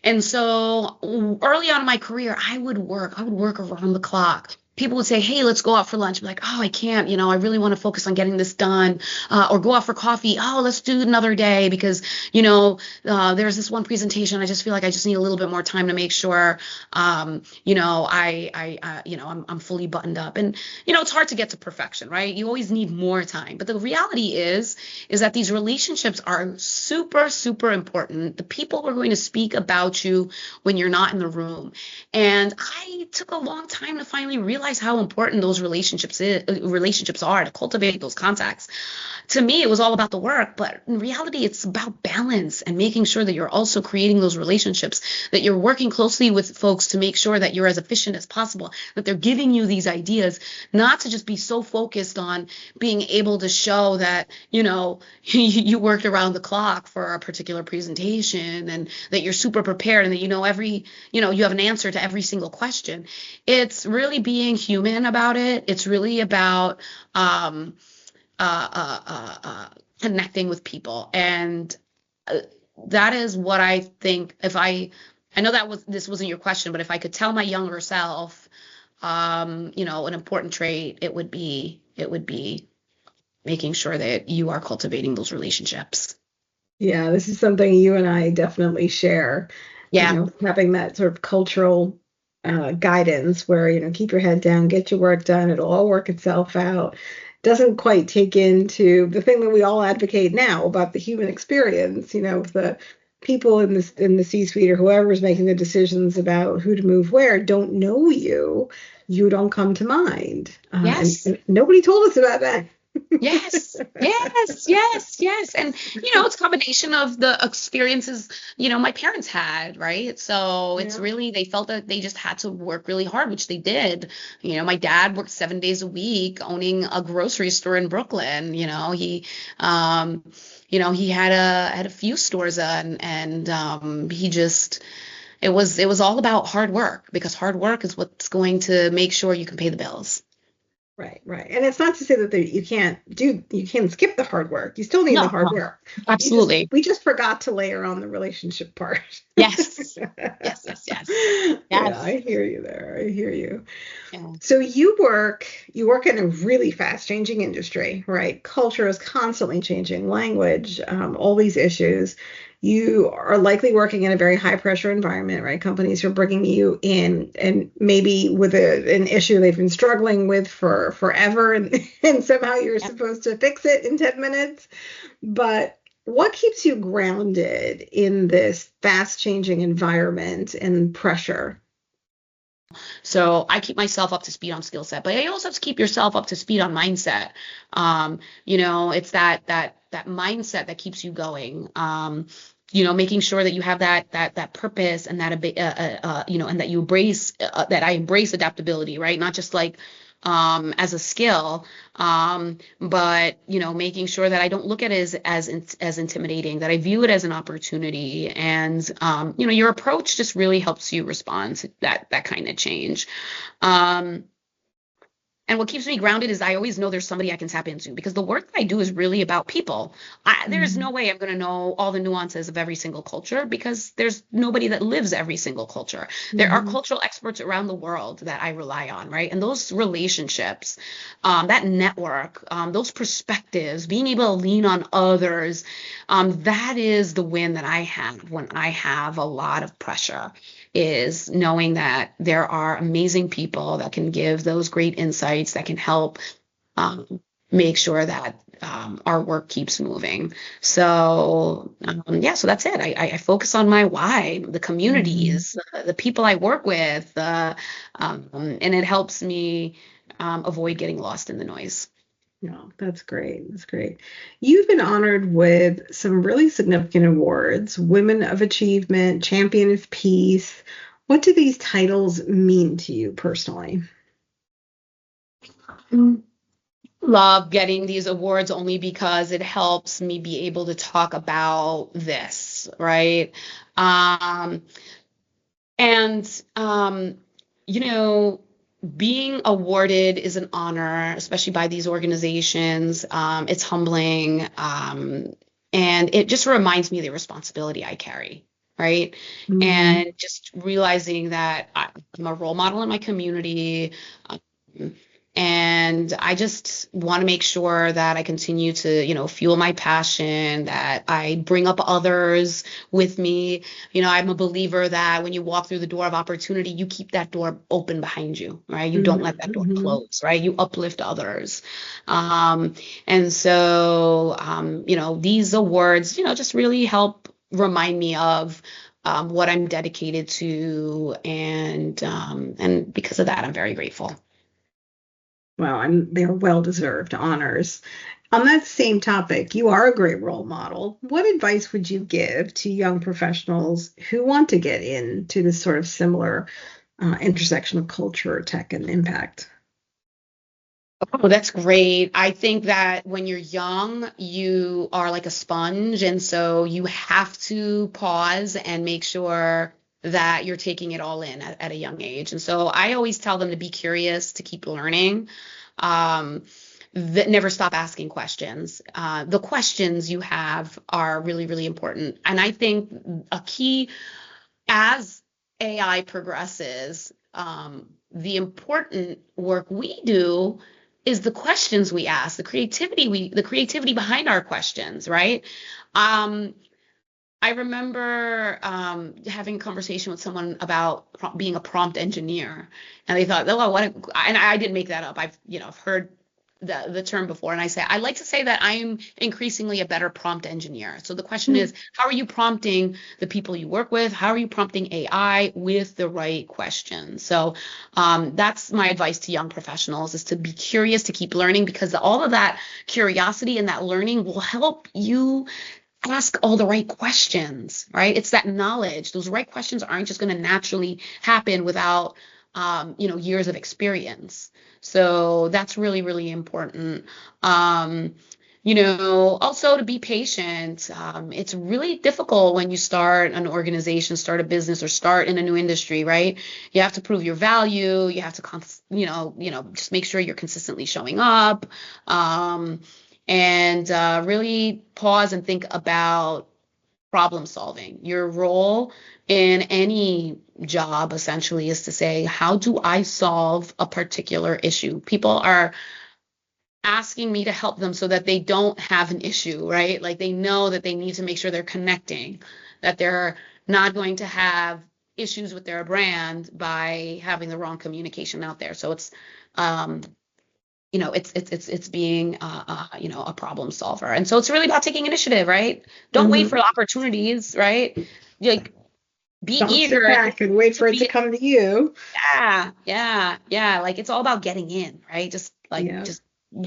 And so early on in my career, I would work around the clock. People would say, "Hey, let's go out for lunch." I'm like, "Oh, I can't. I really want to focus on getting this done." Or go out for coffee. "Oh, let's do it another day because, there's this one presentation. I just feel like I just need a little bit more time to make sure, I'm fully buttoned up." And, it's hard to get to perfection, right? You always need more time. But the reality is that these relationships are super, super important. The people are going to speak about you when you're not in the room. And I took a long time to finally realize how important those relationships are, to cultivate those contacts. To me, it was all about the work, but in reality, it's about balance and making sure that you're also creating those relationships, that you're working closely with folks to make sure that you're as efficient as possible, that they're giving you these ideas, not to just be so focused on being able to show that, you worked around the clock for a particular presentation and that you're super prepared and that you have an answer to every single question. It's really being human about it. It's really about connecting with people. And that is what I think. I know this wasn't your question, but if I could tell my younger self, an important trait, it would be making sure that you are cultivating those relationships. Yeah, this is something you and I definitely share. Yeah. Having that sort of cultural guidance where, keep your head down, get your work done, it'll all work itself out. Doesn't quite take into the thing that we all advocate now about the human experience, the people in the C-suite or whoever's making the decisions about who to move where don't know you, you don't come to mind. Yes. And nobody told us about that. Yes, yes, yes, yes. And, it's a combination of the experiences, my parents had, right? So it's Yeah. really, they felt that they just had to work really hard, which they did. My dad worked 7 days a week owning a grocery store in Brooklyn. He had a few stores and he just, it was all about hard work, because hard work is what's going to make sure you can pay the bills. Right, right. And it's not to say that you can't skip the hard work. You still need the No, hard work. absolutely. We just forgot to layer on the relationship part. Yes. Yes, yes, yes. Yeah, Yes. I hear you there. I hear you. Yeah. So you work in a really fast changing industry, right? Culture is constantly changing, language, all these issues. You are likely working in a very high pressure environment, right? Companies are bringing you in and maybe with an issue they've been struggling with for forever, and somehow you're Yep. supposed to fix it in 10 minutes. But what keeps you grounded in this fast changing environment and pressure? So I keep myself up to speed on skill set, but I also have to keep yourself up to speed on mindset. It's that mindset that keeps you going. Making sure that you have that purpose and and that you embrace that I embrace adaptability, right? Not just like as a skill, but making sure that I don't look at it as intimidating, that I view it as an opportunity, and your approach just really helps you respond to that kind of change. And what keeps me grounded is I always know there's somebody I can tap into, because the work that I do is really about people. There's no way I'm going to know all the nuances of every single culture, because there's nobody that lives every single culture. There are cultural experts around the world that I rely on, right? And those relationships, that network, those perspectives, being able to lean on others, that is the win that I have when I have a lot of pressure, is knowing that there are amazing people that can give those great insights that can help make sure that our work keeps moving. So so that's it. I focus on my why, the communities, the people I work with, and it helps me avoid getting lost in the noise. No, that's great. That's great. You've been honored with some really significant awards, Women of Achievement, Champion of Peace. What do these titles mean to you personally? Love getting these awards only because it helps me be able to talk about this, right? Um, and being awarded is an honor, especially by these organizations. It's humbling, and it just reminds me of the responsibility I carry, right? Mm-hmm. And just realizing that I'm a role model in my community. And I just want to make sure that I continue to, fuel my passion, that I bring up others with me. I'm a believer that when you walk through the door of opportunity, you keep that door open behind you, right? You don't let that door Mm-hmm. close, right? You uplift others. And so, these awards, just really help remind me of what I'm dedicated to. And because of that, I'm very grateful. Well, and they're well-deserved honors. On that same topic, you are a great role model. What advice would you give to young professionals who want to get into this sort of similar intersection of culture, tech, and impact? Oh, that's great. I think that when you're young, you are like a sponge. And so you have to pause and make sure that you're taking it all in at a young age. And so I always tell them to be curious, to keep learning, um, that never stop asking questions. The questions you have are really, really important. And I think a key, as AI progresses, the important work we do is the questions we ask, the creativity behind our questions, right? Um, I remember having a conversation with someone about being a prompt engineer, and they thought, oh, and I didn't make that up. I've heard the term before, and I like to say that I'm increasingly a better prompt engineer. So the question is, how are you prompting the people you work with? How are you prompting AI with the right questions? So that's my advice to young professionals, is to be curious, to keep learning, because all of that curiosity and that learning will help you ask all the right questions, right? It's that knowledge. Those right questions aren't just going to naturally happen without, years of experience. So that's really, really important. Also to be patient. It's really difficult when you start an organization, start a business, or start in a new industry, right? You have to prove your value. You have to, just make sure you're consistently showing up. And really pause and think about problem solving. Your role in any job essentially is to say, how do I solve a particular issue? People are asking me to help them so that they don't have an issue, right? Like, they know that they need to make sure they're connecting, that they're not going to have issues with their brand by having the wrong communication out there. So it's it's being a problem solver. And so it's really about taking initiative, right? Don't wait for opportunities, right? Like, be Don't eager sit back and wait for it to be, come to you. yeah. Like, it's all about getting in, right? Just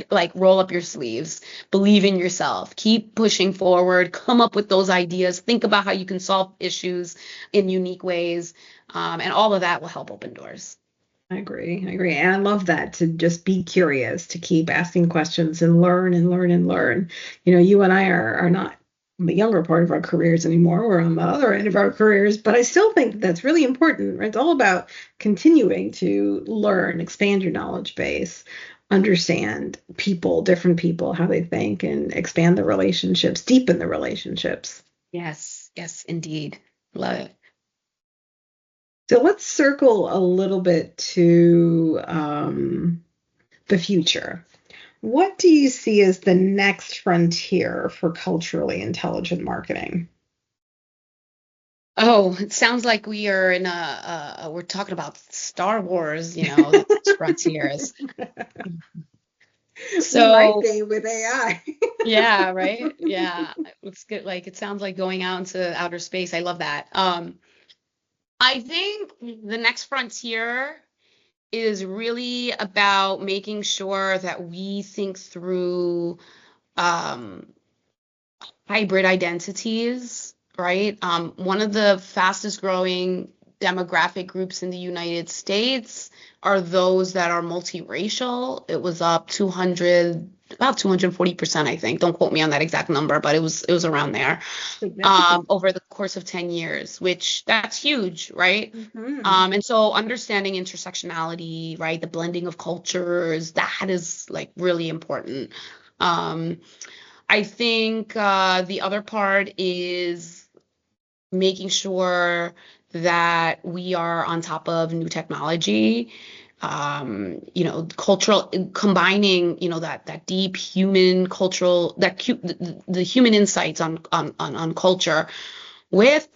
like roll up your sleeves, believe in yourself, keep pushing forward, come up with those ideas, think about how you can solve issues in unique ways, and all of that will help open doors. I agree. And I love that, to just be curious, to keep asking questions and learn and learn and learn. You and I are not the younger part of our careers anymore. We're on the other end of our careers, but I still think that's really important. It's all about continuing to learn, expand your knowledge base, understand people, different people, how they think, and expand the relationships, deepen the relationships. Yes, indeed. Love it. So let's circle a little bit to the future. What do you see as the next frontier for culturally intelligent marketing? Oh, it sounds like we are in we're talking about Star Wars, the next frontiers. We might be with AI. Yeah, right. Yeah, it's good. Like, it sounds like going out into outer space. I love that. I think the next frontier is really about making sure that we think through hybrid identities, right? One of the fastest growing demographic groups in the United States are those that are multiracial. It was up about 240%, I think. Don't quote me on that exact number, but it was around there over the course of 10 years, which that's huge, right? And so understanding intersectionality, right, the blending of cultures, that is like really important. I think the other part is making sure that we are on top of new technology, cultural, combining, that deep human cultural, the human insights on culture with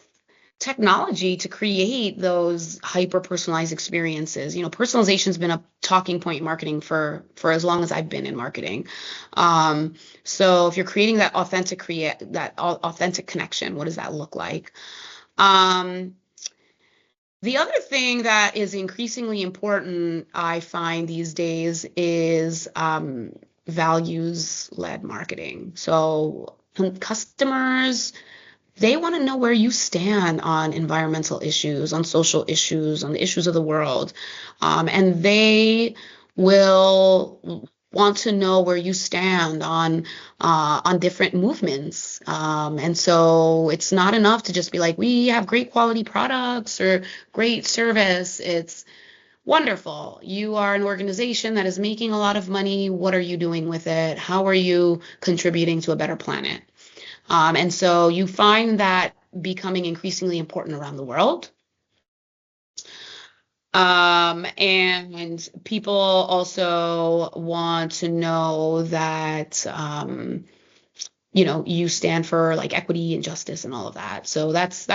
technology to create those hyper personalized experiences. Personalization has been a talking point in marketing for as long as I've been in marketing. So if you're creating that authentic connection, what does that look like? The other thing that is increasingly important, I find these days, is values-led marketing. So customers, they want to know where you stand on environmental issues, on social issues, on the issues of the world. And they will want to know where you stand on different movements. And so it's not enough to just be like, we have great quality products or great service. It's wonderful. You are an organization that is making a lot of money. What are you doing with it? How are you contributing to a better planet? And so you find that becoming increasingly important around the world. And people also want to know that, you stand for like equity and justice and all of that. So that's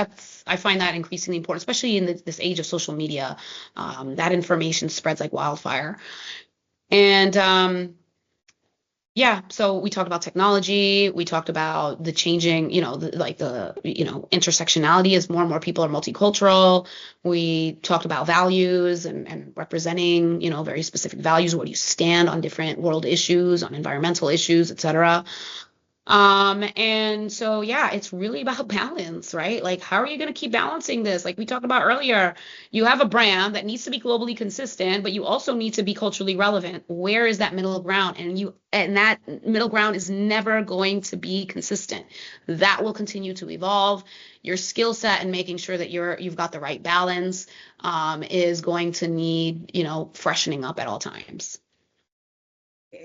I find that increasingly important, especially in this age of social media. That information spreads like wildfire. And Yeah, so we talked about technology. We talked about the changing, intersectionality as more and more people are multicultural. We talked about values and representing, very specific values. Where do you stand on different world issues, on environmental issues, et cetera. And so, yeah, it's really about balance, right? Like, how are you going to keep balancing this? Like we talked about earlier, you have a brand that needs to be globally consistent, but you also need to be culturally relevant. Where is that middle ground? And that middle ground is never going to be consistent. That will continue to evolve. Your skill set and making sure that you've got the right balance, is going to need, freshening up at all times.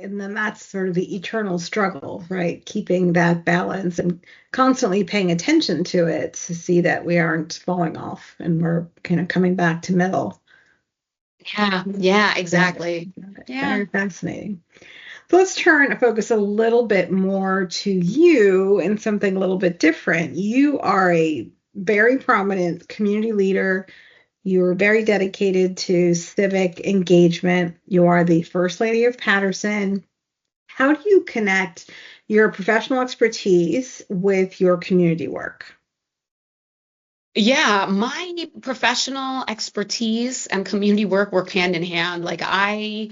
And then that's sort of the eternal struggle, right? Keeping that balance and constantly paying attention to it to see that we aren't falling off and we're kind of coming back to middle. Yeah, exactly. Yeah. Very fascinating. So let's turn and focus a little bit more to you and something a little bit different. You are a very prominent community leader. You are very dedicated to civic engagement. You are the First Lady of Paterson. How do you connect your professional expertise with your community work? Yeah, my professional expertise and community work hand in hand. Like I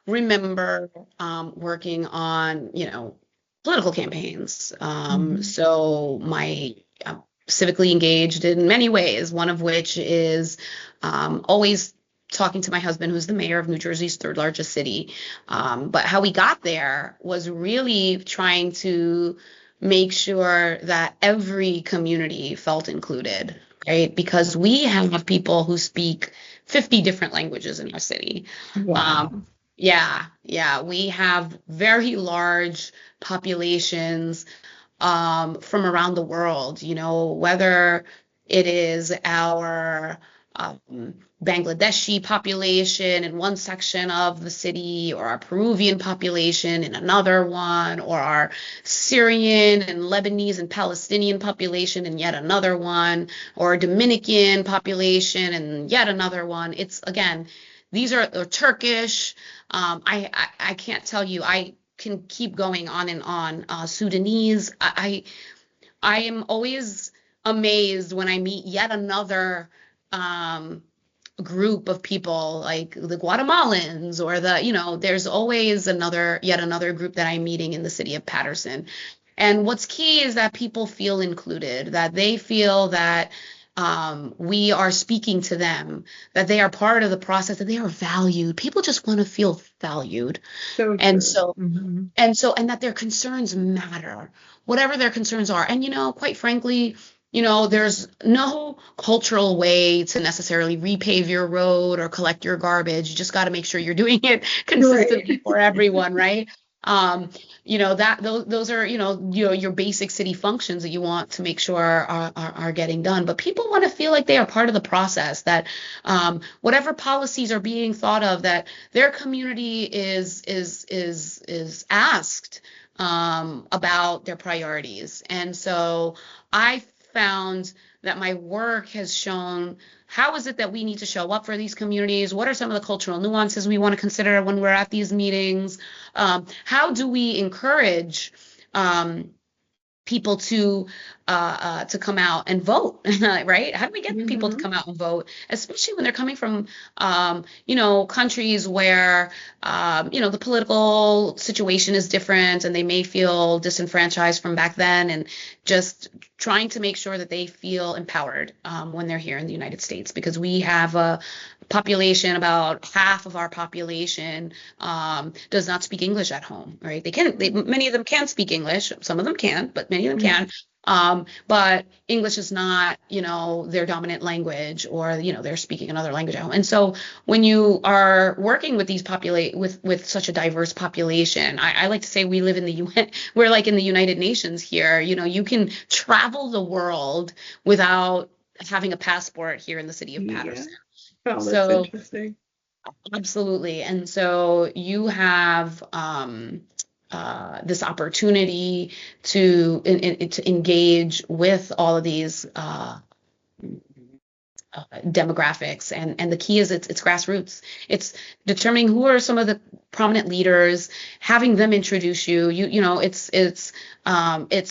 remember working on, political campaigns. So my civically engaged in many ways, one of which is always talking to my husband, who's the mayor of New Jersey's third largest city. But how we got there was really trying to make sure that every community felt included, right? Because we have people who speak 50 different languages in our city. Wow. Yeah. We have very large populations from around the world, whether it is our Bangladeshi population in one section of the city, or our Peruvian population in another one, or our Syrian and Lebanese and Palestinian population in yet another one, or Dominican population and yet another one. It's again, these are or Turkish. I can't tell you. I can keep going on and on. Sudanese. I am always amazed when I meet yet another group of people, like the Guatemalans, or there's always yet another group that I'm meeting in the city of Paterson. And what's key is that people feel included, that they feel that we are speaking to them, that they are part of the process, that they are valued. People just want to feel valued. So And true. so and that their concerns matter, whatever their concerns are. And quite frankly, there's no cultural way to necessarily repave your road or collect your garbage. You just got to make sure you're doing it consistently for everyone, right? Those are your basic city functions that you want to make sure are getting done. But people want to feel like they are part of the process, that whatever policies are being thought of, that their community is asked about their priorities. And so I found that my work has shown, how is it that we need to show up for these communities? What are some of the cultural nuances we want to consider when we're at these meetings? How do we encourage people to come out and vote, right? How do we get people to come out and vote, especially when they're coming from, countries where, the political situation is different and they may feel disenfranchised from back then, and just trying to make sure that they feel empowered when they're here in the United States, because we have a population, about half of our population does not speak English at home, right? Many of them can speak English, some of them can't, but many of them can. But English is not, their dominant language, or, they're speaking another language at home. And so when you are working with these with such a diverse population, I like to say we live in the UN, we're like in the United Nations here. You can travel the world without having a passport here in the city of Paterson. Oh, that's interesting. Absolutely. And so you have this opportunity to engage with all of these demographics, and the key is it's grassroots. It's determining who are some of the prominent leaders, having them introduce you. It's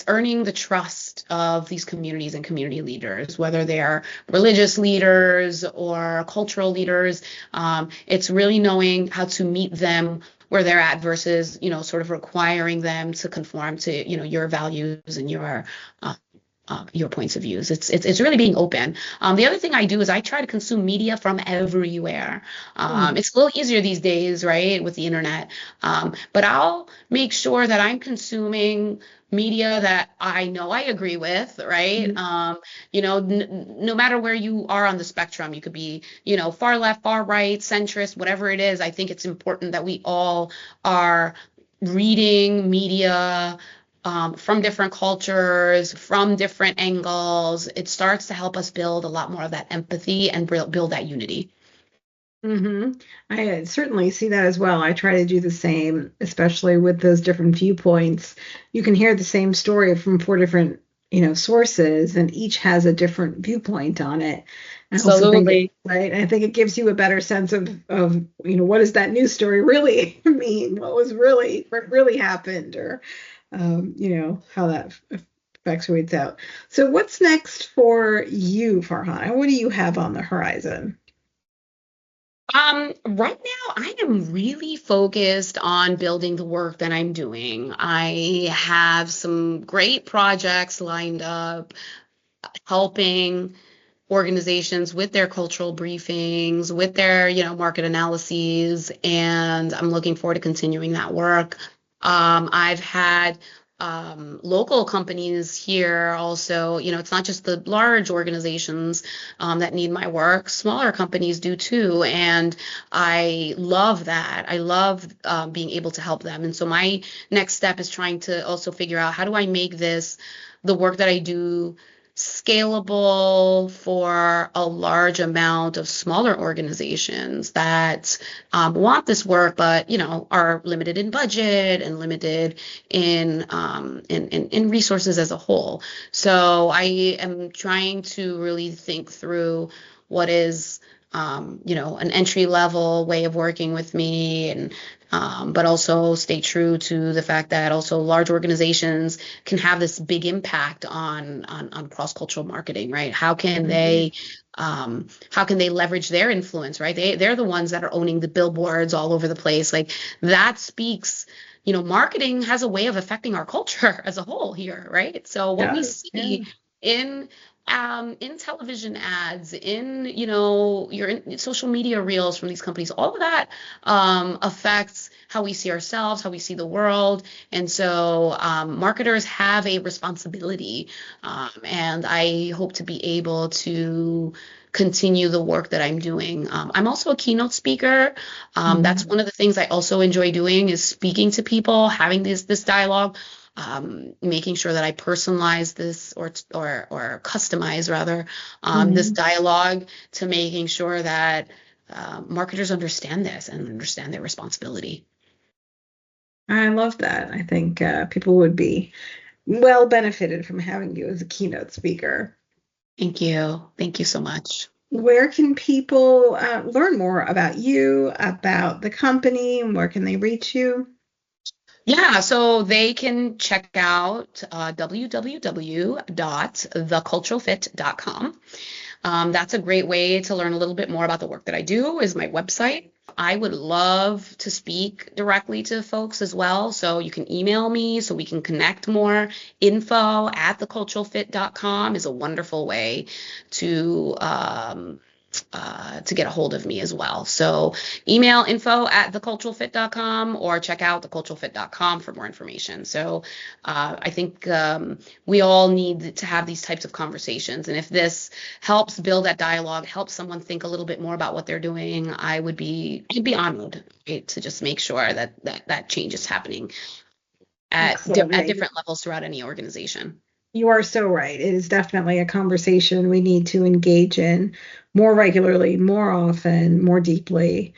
earning the trust of these communities and community leaders, whether they are religious leaders or cultural leaders. It's really knowing how to meet them where they're at versus, sort of requiring them to conform to, your values and your points of views. It's really being open. The other thing I do is I try to consume media from everywhere. It's a little easier these days, right, with the internet. But I'll make sure that I'm consuming media that I know I agree with, right? No matter where you are on the spectrum, you could be, far left, far right, centrist, whatever it is. I think it's important that we all are reading media from different cultures, from different angles. It starts to help us build a lot more of that empathy and build that unity. I certainly see that as well. I try to do the same, especially with those different viewpoints. You can hear the same story from four different, sources, and each has a different viewpoint on it. I also think Absolutely. right. I think it gives you a better sense of what does that news story really mean? What really happened, or how that effectuates out. So what's next for you, Farhana? What do you have on the horizon? Right now, I am really focused on building the work that I'm doing. I have some great projects lined up, helping organizations with their cultural briefings, with their, market analyses, and I'm looking forward to continuing that work. I've had local companies here also, it's not just the large organizations that need my work, smaller companies do too. And I love that. I love being able to help them. And so my next step is trying to also figure out how do I make the work that I do scalable for a large amount of smaller organizations that want this work, but are limited in budget and limited in resources as a whole. So I am trying to really think through what is an entry level way of working with me, and but also stay true to the fact that also large organizations can have this big impact on cross-cultural marketing, right? How can they leverage their influence, right? They're the ones that are owning the billboards all over the place. Like that speaks, marketing has a way of affecting our culture as a whole here, right? So what we see in television ads, in your social media reels from these companies, all of that affects how we see ourselves, how we see the world. And so marketers have a responsibility, and I hope to be able to continue the work that I'm doing. I'm also a keynote speaker. That's one of the things I also enjoy doing, is speaking to people, having this dialogue, making sure that I personalize this or customize rather this dialogue to making sure that marketers understand this and understand their responsibility. I love that. I think people would be well benefited from having you as a keynote speaker. Thank you. Thank you so much. Where can people learn more about you, about the company, and where can they reach you? Yeah, so they can check out www.theculturalfit.com. That's a great way to learn a little bit more about the work that I do, is my website. I would love to speak directly to folks as well. So you can email me so we can connect more. info@theculturalfit.com is a wonderful way to get a hold of me as well. So email info@theculturalfit.com or check out theculturalfit.com for more information. So I think we all need to have these types of conversations. And if this helps build that dialogue, helps someone think a little bit more about what they're doing, I'd be honored, right, to just make sure that change is happening at different levels throughout any organization. You are so right. It is definitely a conversation we need to engage in more regularly, more often, more deeply.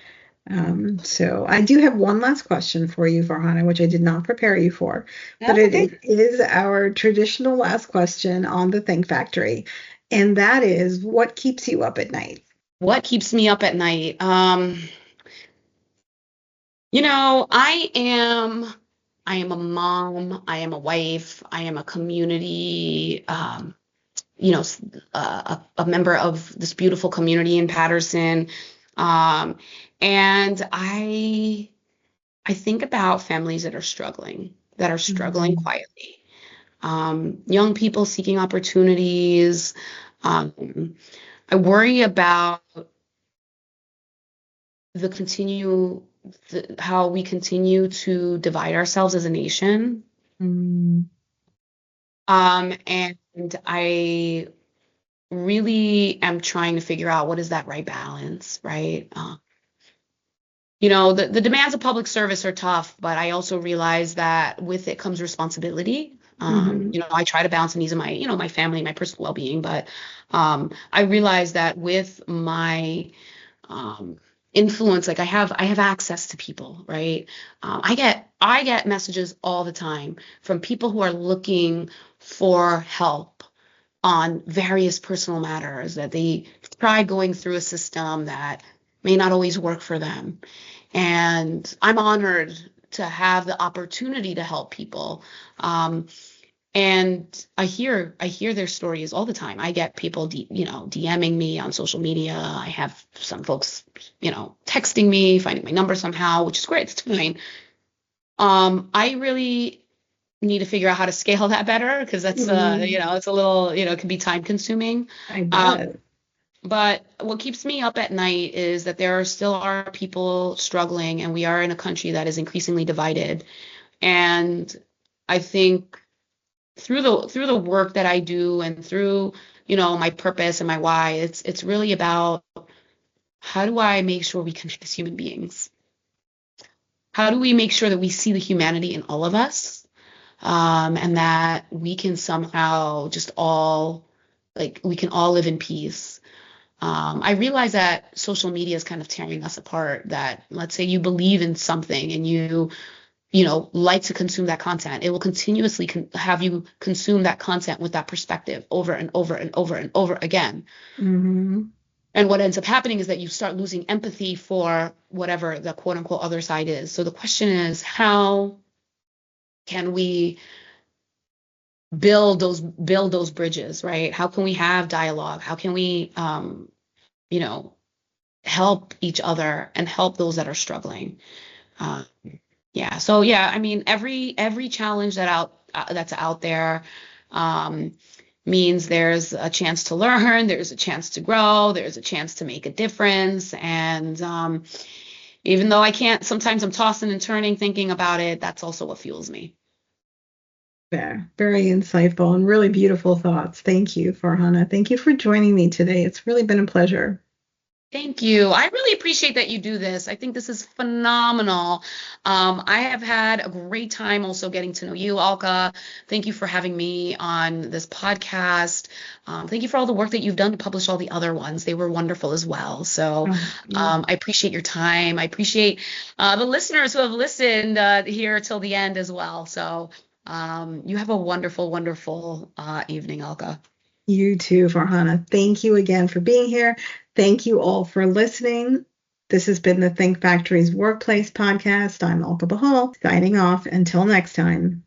So I do have one last question for you, Farhana, which I did not prepare you for, but it is our traditional last question on the Think Factory. And that is, what keeps you up at night? What keeps me up at night? I am a mom, I am a wife, I am a community, a member of this beautiful community in Paterson. Um, and I think about families that are struggling Mm-hmm. quietly. Young people seeking opportunities. Um, I worry about the continue how we continue to divide ourselves as a nation. Mm-hmm. And I really am trying to figure out what is that right balance, right? The demands of public service are tough, but I also realize that with it comes responsibility. Mm-hmm. I try to balance the needs of my family, my personal well-being, but I realize that with my um, influence, like I have access to people, right? I get messages all the time from people who are looking for help on various personal matters that they try going through a system that may not always work for them. And I'm honored to have the opportunity to help people. And I hear their stories all the time. I get people, DMing me on social media. I have some folks, texting me, finding my number somehow, which is great. It's fine. I really need to figure out how to scale that better because that's, Mm-hmm. it's a little, it can be time consuming. I Um, bet. but what keeps me up at night is that there still are people struggling, and we are in a country that is increasingly divided. And I think through the work that I do and through, my purpose and my why, it's really about how do I make sure we connect as human beings? How do we make sure that we see the humanity in all of us, and that we can somehow just all like we can all live in peace. I realize that social media is kind of tearing us apart. That let's say you believe in something and you like to consume that content, it will continuously have you consume that content with that perspective over and over and over and over again. Mm-hmm. And what ends up happening is that you start losing empathy for whatever the quote unquote other side is. So the question is, how can we build those bridges, right? How can we have dialogue? How can we, you know, help each other and help those that are struggling? Uh, Yeah. So yeah, I mean, every challenge that's out there um, means there's a chance to learn, there's a chance to grow, there's a chance to make a difference. And even though I can't, sometimes I'm tossing and turning thinking about it. That's also what fuels me. Yeah, very insightful and really beautiful thoughts. Thank you, Farhana. Thank you for joining me today. It's really been a pleasure. Thank you. I really appreciate that you do this. I think this is phenomenal. I have had a great time also getting to know you, Alka. Thank you for having me on this podcast. Thank you for all the work that you've done to publish all the other ones. They were wonderful as well. So Yeah. I appreciate your time. I appreciate the listeners who have listened here till the end as well. So you have a wonderful, wonderful evening, Alka. You too, Farhana. Thank you again for being here. Thank you all for listening. This has been the Think Factory's Workplace Podcast. I'm Alka Bahal, signing off. Until next time.